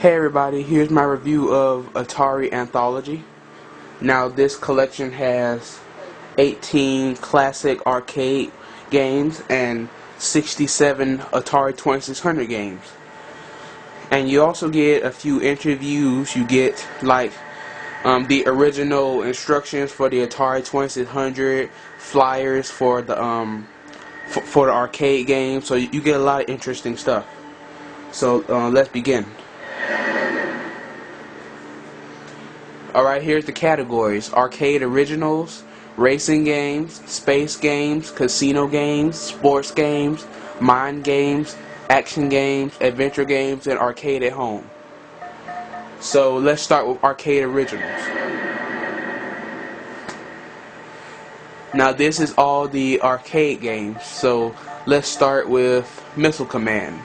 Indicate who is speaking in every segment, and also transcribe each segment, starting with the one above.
Speaker 1: Hey everybody, here's my review of Atari Anthology. Now this collection has 18 classic arcade games and 67 Atari 2600 games. And you also get a few interviews. You get like the original instructions for the Atari 2600, flyers for the for the arcade game. So you get a lot of interesting stuff. So let's begin. Alright, here's the categories: arcade originals, racing games, space games, casino games, sports games, mind games, action games, adventure games, and arcade at home. So let's start with arcade originals. Now this is all the arcade games, so let's start with Missile Command,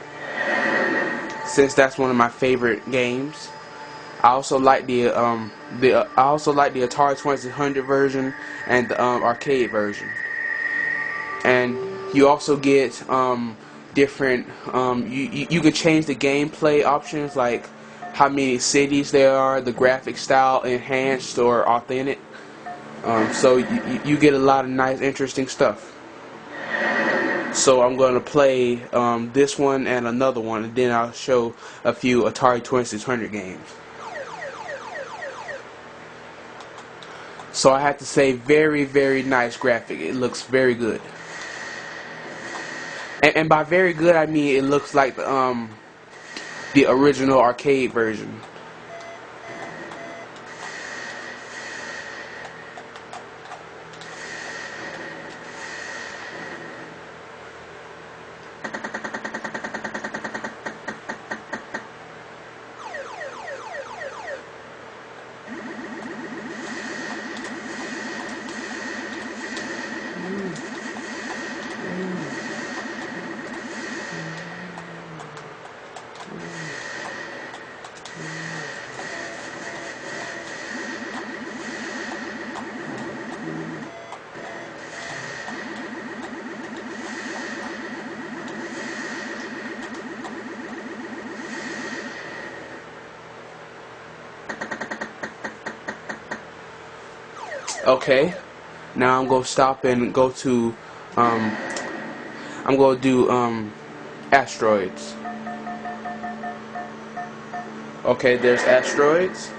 Speaker 1: since that's one of my favorite games. I also like the Atari 2600 version and the arcade version. And you also get different. You can change the gameplay options, like how many cities there are, the graphic style, enhanced or authentic. So you get a lot of nice, interesting stuff. So I'm going to play this one and another one, and then I'll show a few Atari 2600 games. So I have to say, very, very nice graphic. It looks very good. And by very good, I mean it looks like the original arcade version. Okay, now I'm gonna stop and go to I'm gonna do asteroids. Okay, there's asteroids.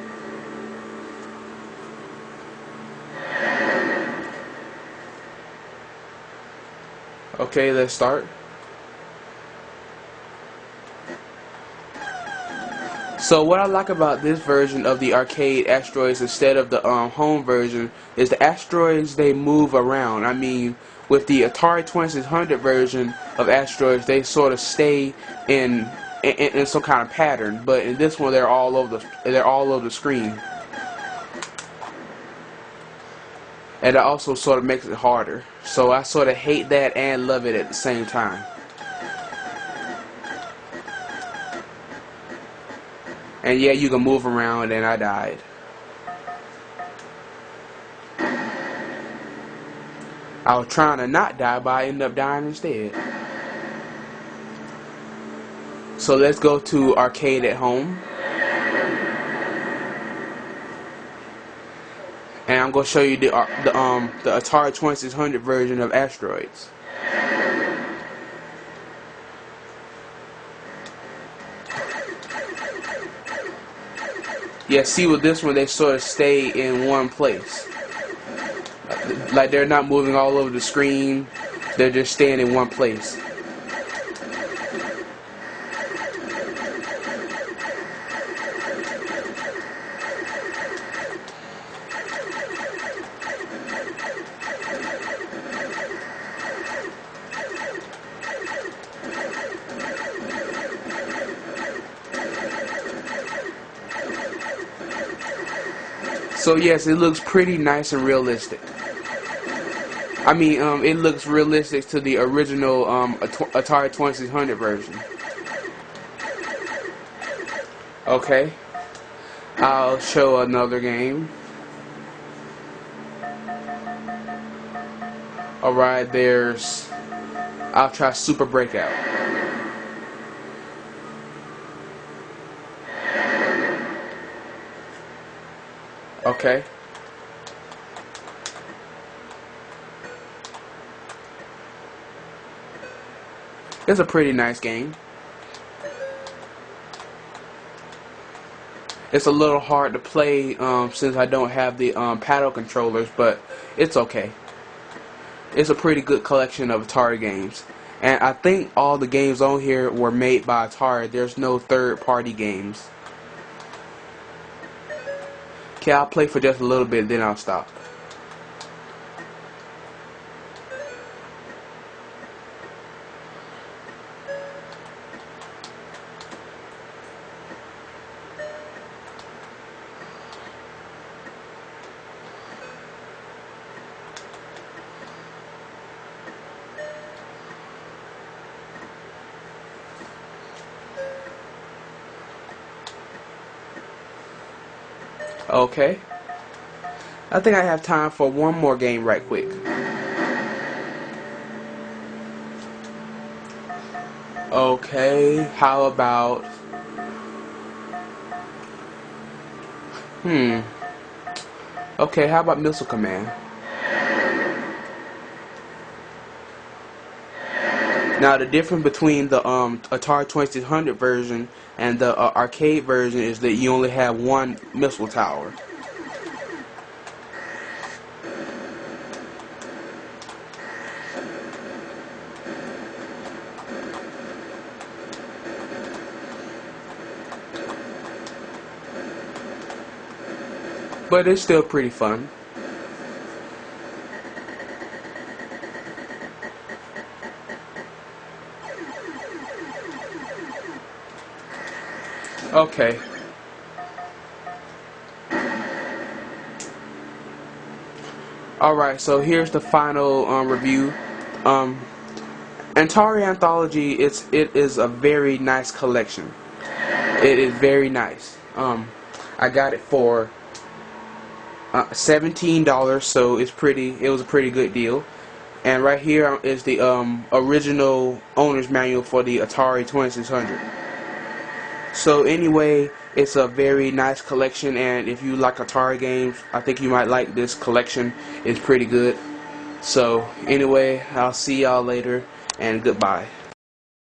Speaker 1: Okay, let's start. So what I like about this version of the arcade asteroids instead of the home version is the asteroids, they move around. I mean, with the Atari 2600 version of asteroids, they sort of stay in some kind of pattern, but in this one they're all over the screen. And it also sort of makes it harder. So I sort of hate that and love it at the same time. And yeah, you can move around, and I died. I was trying to not die, but I ended up dying instead. So let's go to arcade at home. And I'm going to show you the Atari 2600 version of asteroids. Yeah, see with this one, they sort of stay in one place. Like they're not moving all over the screen, they're just staying in one place. So yes, it looks pretty nice and realistic. I mean, it looks realistic to the original Atari 2600 version. Okay, I'll show another game. Alright, I'll try Super Breakout. Okay. It's a pretty nice game. It's a little hard to play since I don't have the paddle controllers, but it's okay. It's a pretty good collection of Atari games. And I think all the games on here were made by Atari. There's no third-party games. Okay, I'll play for just a little bit, then I'll stop. Okay. I think I have time for one more game right quick. Okay, how about... Okay, how about Missile Command? Now the difference between the Atari 2600 version and the arcade version is that you only have one missile tower. But it's still pretty fun. Okay. Alright, so here's the final review. Atari Anthology, it is a very nice collection. It is very nice. I got it for $17, so it was a pretty good deal. And right here is the original owner's manual for the Atari 2600. So anyway, it's a very nice collection, and if you like Atari games, I think you might like this collection. It's pretty good. So anyway, I'll see y'all later, and goodbye.